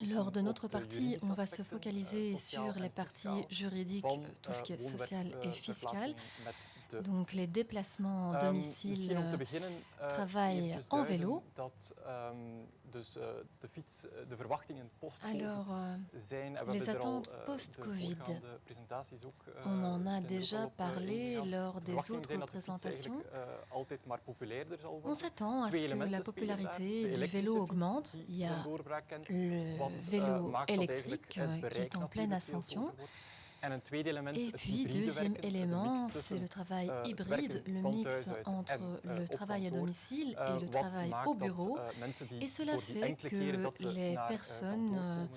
Lors de notre partie, on va se focaliser sur les parties juridiques, tout ce qui est social et fiscal, donc les déplacements, domicile, travail en vélo. Alors, les attentes post-Covid, on en a déjà parlé lors des autres présentations. On s'attend à ce que la popularité du vélo augmente. Il y a le vélo électrique qui est en pleine ascension. Et puis, deuxième élément, c'est le travail hybride, le mix entre le travail à domicile et le travail au bureau. Et cela fait que les personnes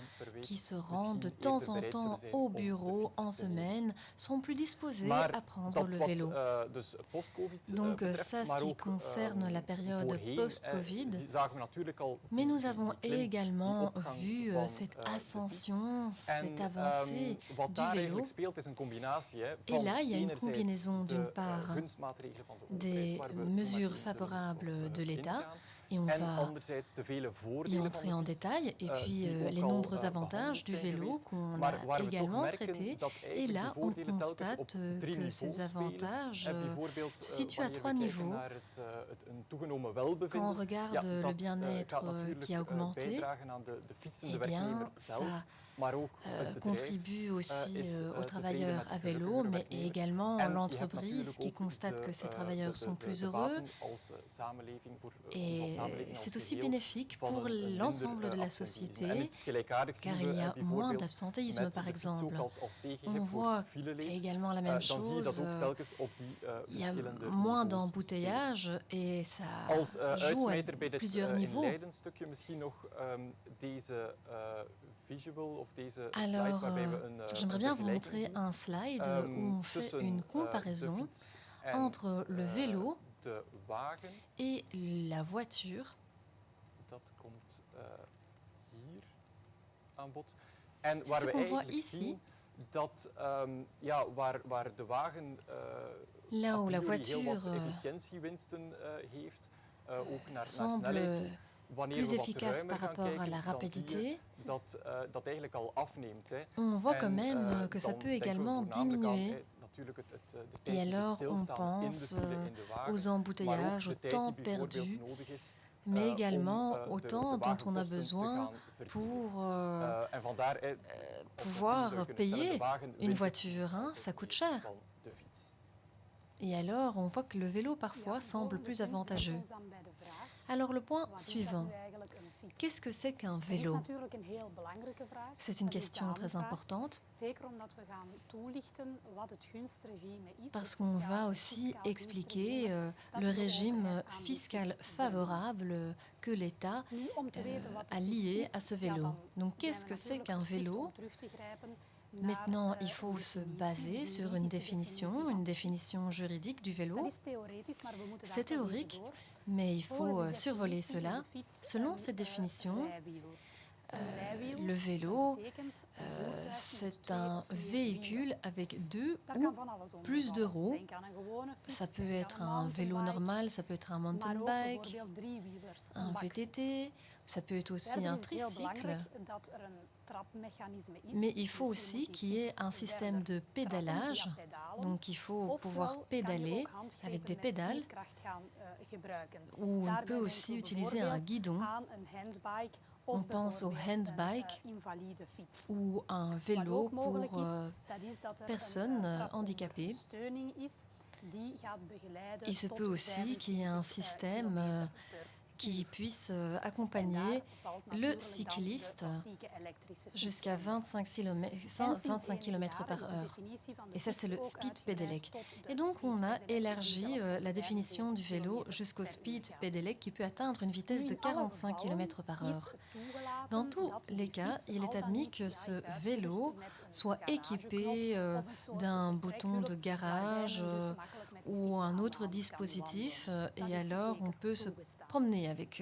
qui se rendent de temps en temps au bureau en semaine sont plus disposées à prendre le vélo. Donc ça, ce qui concerne la période post-Covid. Mais nous avons également vu cette ascension, cette avancée du vélo. Et là, il y a une combinaison d'une part des mesures favorables de l'État, et on va y entrer en détail, et puis les nombreux avantages du vélo qu'on a également traités. Et là, on constate que ces avantages se situent à 3 niveaux. Quand on regarde le bien-être qui a augmenté, eh bien, ça contribue aussi aux travailleurs à vélo, mais également l'entreprise qui constate que ces travailleurs sont plus heureux. Et c'est aussi bénéfique pour l'ensemble de la société, car il y a moins d'absentéisme, par exemple. On voit également la même chose, il y a moins d'embouteillages et ça joue à plusieurs niveaux. Alors, j'aimerais bien vous montrer un slide où on fait une comparaison entre le vélo et la voiture. Ce qu'on voit ici, là où la voiture semble plus efficace par rapport à la rapidité, on voit quand même que ça peut également diminuer. Et alors, on pense aux embouteillages, au temps perdu, mais également au temps dont on a besoin pour pouvoir payer une voiture. Ça coûte cher. Et alors, on voit que le vélo parfois semble plus avantageux. Alors, le point suivant, qu'est-ce que c'est qu'un vélo? C'est une question très importante parce qu'on va aussi expliquer le régime fiscal favorable que l'État a lié à ce vélo. Donc, qu'est-ce que c'est qu'un vélo? Maintenant, il faut se baser sur une définition juridique du vélo. C'est théorique, mais il faut survoler cela. Selon cette définition, le vélo, c'est un véhicule avec 2 ou plus de roues. Ça peut être un vélo normal, ça peut être un mountain bike, un VTT, ça peut être aussi un tricycle. Mais il faut aussi qu'il y ait un système de pédalage, donc il faut pouvoir pédaler avec des pédales, ou on peut aussi utiliser un guidon. On pense au handbike ou un vélo pour personnes handicapées. Il se peut aussi qu'il y ait un système qui puisse accompagner le cycliste jusqu'à 25 km par heure. Et ça, c'est le speed pedelec. Et donc, on a élargi la définition du vélo jusqu'au speed pedelec qui peut atteindre une vitesse de 45 km par heure. Dans tous les cas, il est admis que ce vélo soit équipé d'un bouton de garage ou un autre dispositif, et alors on peut se promener avec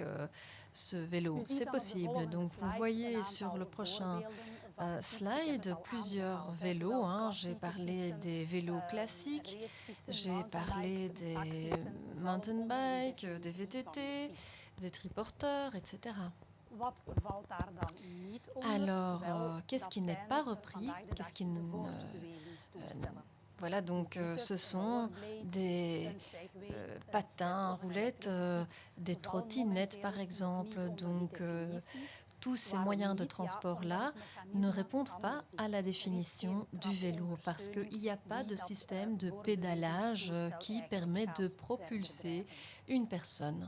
ce vélo. C'est possible. Donc vous voyez sur le prochain slide plusieurs vélos. J'ai parlé des vélos classiques, j'ai parlé des mountain bikes, des VTT, des triporteurs, etc. Alors, qu'est-ce qui n'est pas repris? Qu'est-ce qui voilà, donc ce sont des patins, roulettes, des trottinettes par exemple. Donc tous ces moyens de transport-là ne répondent pas à la définition du vélo parce qu'il n'y a pas de système de pédalage qui permet de propulser une personne.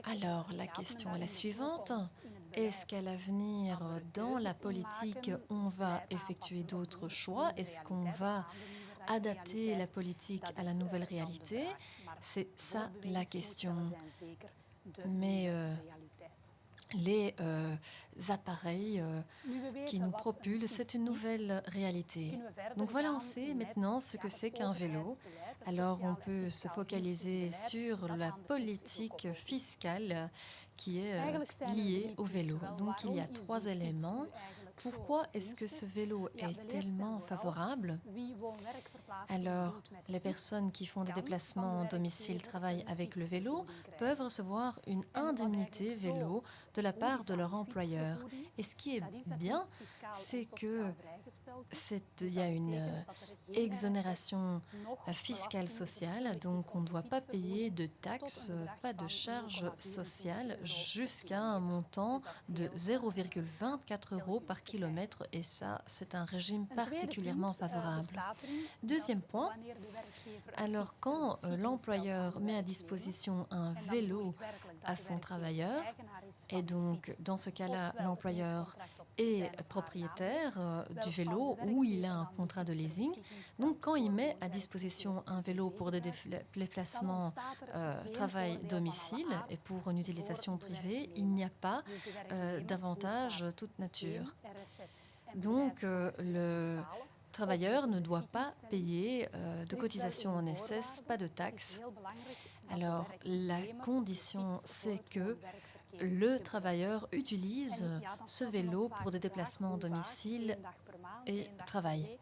Alors, la question est la suivante. Est-ce qu'à l'avenir, dans la politique, on va effectuer d'autres choix? Est-ce qu'on va adapter la politique à la nouvelle réalité? C'est ça la question. Mais les appareils qui nous propulsent, c'est une nouvelle réalité. Donc voilà, on sait maintenant ce que c'est qu'un vélo. Alors on peut se focaliser sur la politique fiscale qui est liée au vélo. Donc il y a 3 éléments. Pourquoi est-ce que ce vélo est tellement favorable? Alors, les personnes qui font des déplacements domicile-travail avec le vélo peuvent recevoir une indemnité vélo de la part de leur employeur. Et ce qui est bien, c'est qu'il y a une exonération fiscale sociale, donc on ne doit pas payer de taxes, pas de charges sociales jusqu'à un montant de 0,24 € par kilomètre, et ça, c'est un régime particulièrement favorable. Deuxième point, alors quand l'employeur met à disposition un vélo à son travailleur, et donc dans ce cas-là, l'employeur est propriétaire du vélo ou il a un contrat de leasing, donc quand il met à disposition un vélo pour des déplacements travail-domicile et pour une utilisation privée, il n'y a pas d'avantage toute nature. Donc le travailleur ne doit pas payer de cotisation en SS, pas de taxes. Alors la condition, c'est que le travailleur utilise ce vélo pour des déplacements domicile et travail.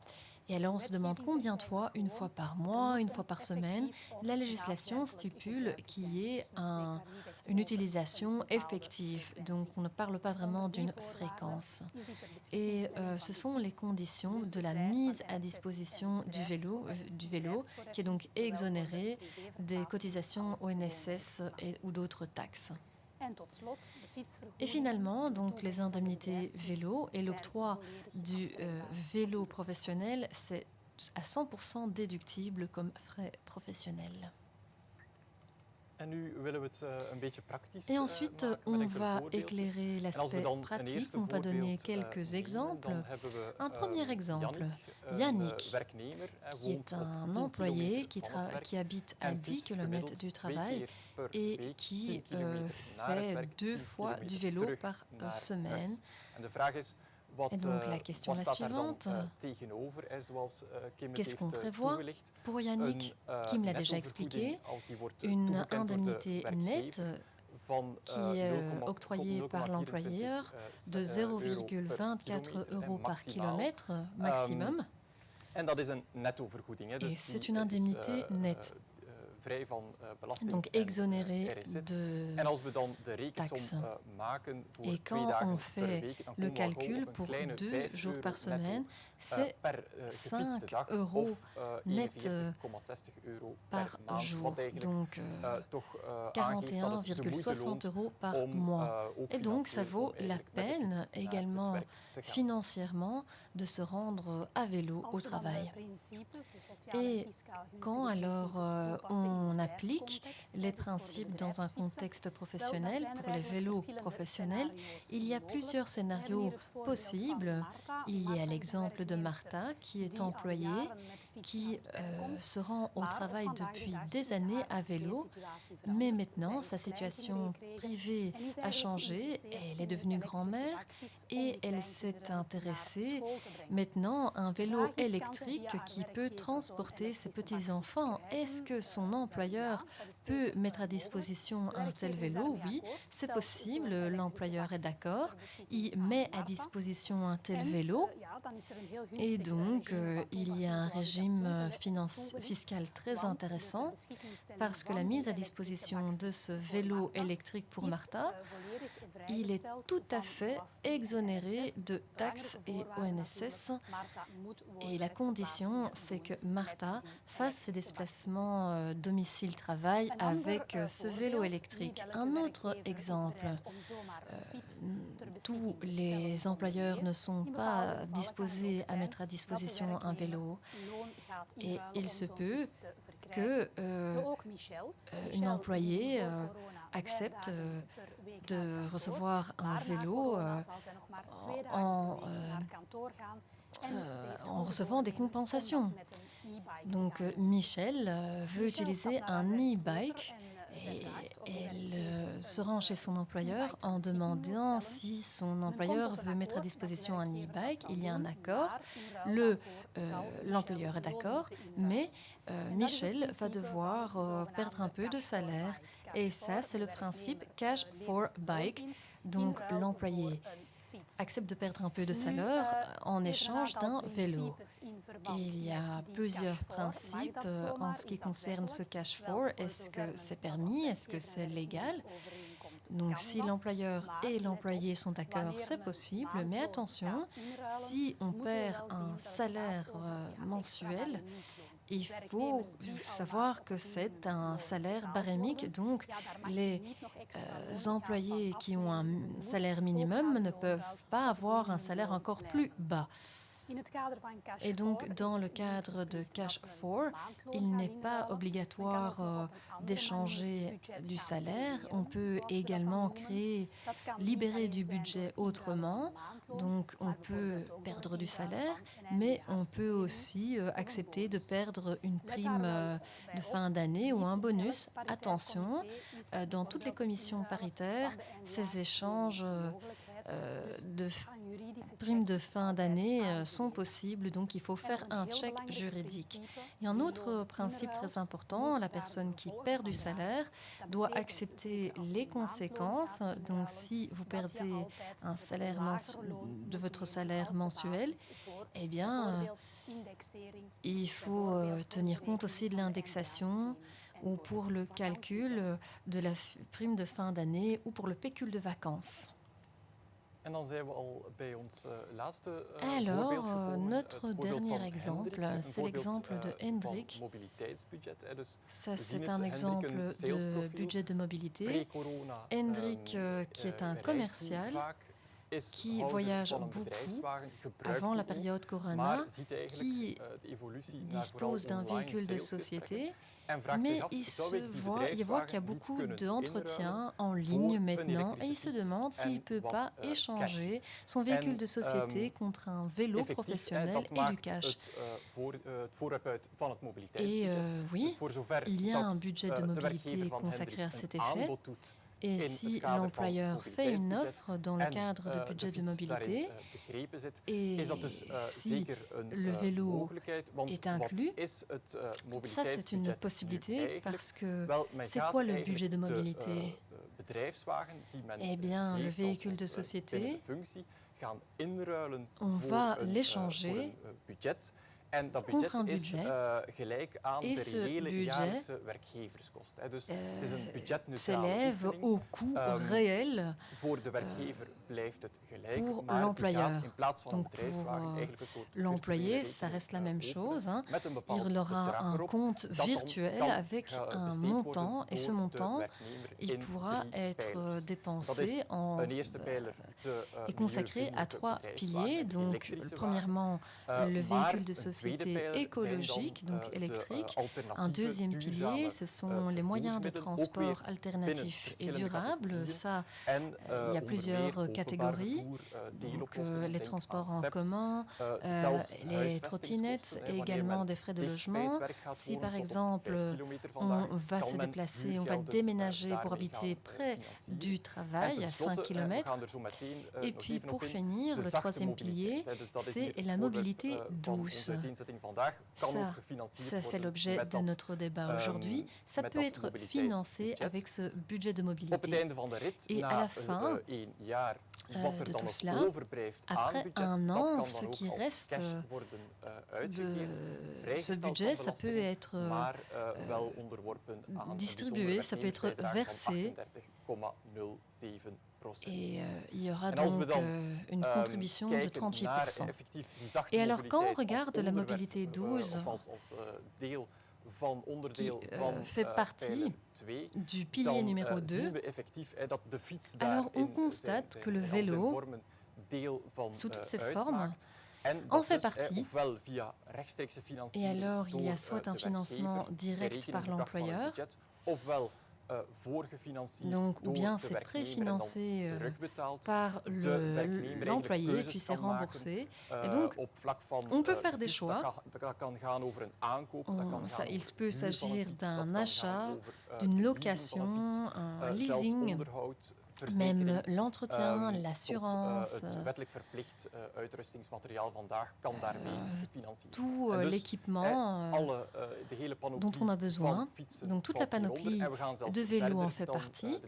Et alors on se demande combien de fois, une fois par mois, une fois par semaine, la législation stipule qu'il y ait une utilisation effective. Donc on ne parle pas vraiment d'une fréquence. Et ce sont les conditions de la mise à disposition du vélo qui est donc exonéré des cotisations ONSS ou d'autres taxes. Et finalement, donc, les indemnités vélo et l'octroi du vélo professionnel, c'est à 100% déductible comme frais professionnels. Et ensuite, on va éclairer l'aspect pratique, on va donner quelques exemples. Un premier exemple, Yannick, qui est un employé qui habite à 10 km du travail et qui fait 2 fois du vélo par semaine. Et donc la question est la suivante. Qu'est-ce qu'on prévoit pour Yannick, qui me l'a déjà expliqué, une indemnité nette qui est octroyée par l'employeur de 0,24 € par kilomètre maximum. Et c'est une indemnité nette. Donc exonéré de taxes. Et quand on fait le calcul pour 2 jours par semaine, c'est 5 € net par jour, donc 41,60 € par mois. Et donc ça vaut la peine également financièrement de se rendre à vélo au travail. Et quand alors on applique les principes dans un contexte professionnel, pour les vélos professionnels, il y a plusieurs scénarios possibles. Il y a l'exemple de Martha, qui est employée, qui se rend au travail depuis des années à vélo, mais maintenant sa situation privée a changé, elle est devenue grand-mère et elle s'est intéressée maintenant à un vélo électrique qui peut transporter ses petits-enfants. Est-ce que son employeur peut mettre à disposition un tel vélo? Oui, c'est possible, l'employeur est d'accord, il met à disposition un tel vélo et donc il y a un régime fiscal très intéressant parce que la mise à disposition de ce vélo électrique pour Martha, il est tout à fait exonéré de taxes et ONSS. Et la condition, c'est que Martha fasse ses déplacements domicile-travail avec ce vélo électrique. Un autre exemple, tous les employeurs ne sont pas disposés à mettre à disposition un vélo et il se peut que une employée accepte de recevoir un vélo en recevant des compensations. Donc Michel veut utiliser un e-bike et elle se rend chez son employeur en demandant si son employeur veut mettre à disposition un e-bike. Il y a un accord, l'employeur est d'accord, mais Michel va devoir perdre un peu de salaire. Et ça, c'est le principe cash for bike. Donc l'employé accepte de perdre un peu de salaire en échange d'un vélo. Et il y a plusieurs principes en ce qui concerne ce cash for. Est-ce que c'est permis? Est-ce que c'est légal? Donc si l'employeur et l'employé sont d'accord, c'est possible, mais attention, si on perd un salaire mensuel, il faut savoir que c'est un salaire barémique, donc les employés qui ont un salaire minimum ne peuvent pas avoir un salaire encore plus bas. Et donc, dans le cadre de Cash for, il n'est pas obligatoire d'échanger du salaire. On peut également libérer du budget autrement. Donc, on peut perdre du salaire, mais on peut aussi accepter de perdre une prime de fin d'année ou un bonus. Attention, dans toutes les commissions paritaires, ces échanges de primes de fin d'année sont possibles, donc il faut faire un check juridique. Et un autre principe très important, la personne qui perd du salaire doit accepter les conséquences. Donc si vous perdez un salaire de votre salaire mensuel, eh bien, il faut tenir compte aussi de l'indexation ou pour le calcul de la prime de fin d'année ou pour le pécule de vacances. Alors, notre dernier exemple, c'est l'exemple de Hendrik. Ça, c'est un exemple de budget de mobilité. Hendrik, qui est un commercial, qui voyage beaucoup avant la période Corona, qui dispose d'un véhicule de société, mais il voit qu'il y a beaucoup d'entretiens en ligne maintenant et il se demande s'il ne peut pas échanger son véhicule de société contre un vélo professionnel et du cash. Et oui, il y a un budget de mobilité consacré à cet effet. Et si l'employeur fait une offre dans le cadre de budget de mobilité et si le vélo est inclus, ça c'est une possibilité parce que c'est quoi le budget de mobilité? Eh bien, le véhicule de société, on va l'échanger contre un budget et ce budget s'élève au coût réel pour l'employeur. Donc pour l'employé, ça reste la même chose. Il aura un compte virtuel avec un montant et ce montant, il pourra être dépensé et consacré à 3 piliers. Donc premièrement, le véhicule de société écologique, donc électrique. Un deuxième pilier, ce sont les moyens de transport alternatifs et durables. Ça, il y a plusieurs catégories. Donc, les transports en commun, les trottinettes et également des frais de logement. Si par exemple, on va se déplacer, on va déménager pour habiter près du travail à 5 km. Et puis pour finir, le troisième pilier, c'est la mobilité douce. Ça fait l'objet de notre débat aujourd'hui. Ça peut être financé avec ce budget de mobilité. Et à la fin de tout cela, après 1 an, ce qui reste de ce budget, ça peut être distribué, ça peut être versé. Et il y aura donc une contribution de 38%. Et alors, quand on regarde la mobilité 12, qui fait partie du pilier numéro 2, alors on constate que le vélo, sous toutes ses formes, en fait partie. Et alors, il y a soit un financement direct par l'employeur, donc, ou bien c'est préfinancé par l'employé, puis c'est remboursé. Et donc, on peut faire des choix. Il peut s'agir d'un achat, d'une location, un leasing, même l'entretien, l'assurance, tout l'équipement dont on a besoin. Donc toute la panoplie de vélos en fait partie.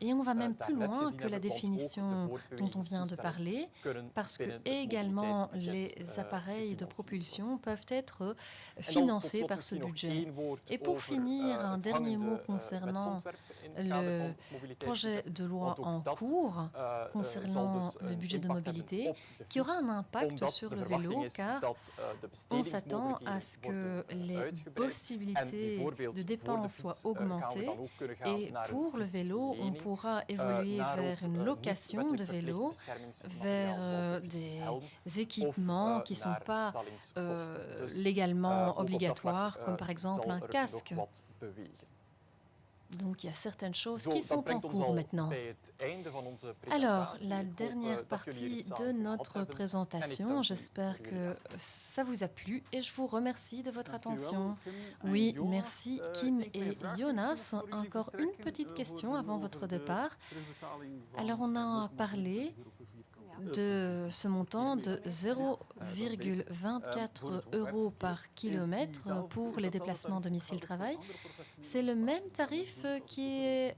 Et on va même plus loin que la définition dont on vient de parler, parce que également les appareils de propulsion peuvent être financés par ce budget. Et pour finir, un dernier mot concernant le projet de loi en cours concernant le budget de mobilité, qui aura un impact sur le vélo, car on s'attend à ce que les possibilités de dépenses soient augmentées. Et pour le vélo, on pourra évoluer vers une location de vélo, vers des équipements qui ne sont pas légalement obligatoires, comme par exemple un casque. Donc, il y a certaines choses qui sont en cours maintenant. Alors, la dernière partie de notre présentation, j'espère que ça vous a plu et je vous remercie de votre attention. Oui, merci Kim et Jonas. Encore une petite question avant votre départ. Alors, on a parlé de ce montant de 0,24 € par kilomètre pour les déplacements domicile-travail. C'est le même tarif qui est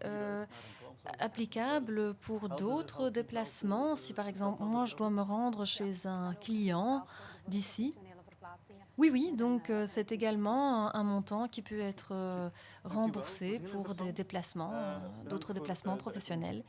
applicable pour d'autres déplacements. Si par exemple, moi je dois me rendre chez un client d'ici. Oui, donc c'est également un montant qui peut être remboursé pour des déplacements, d'autres déplacements professionnels.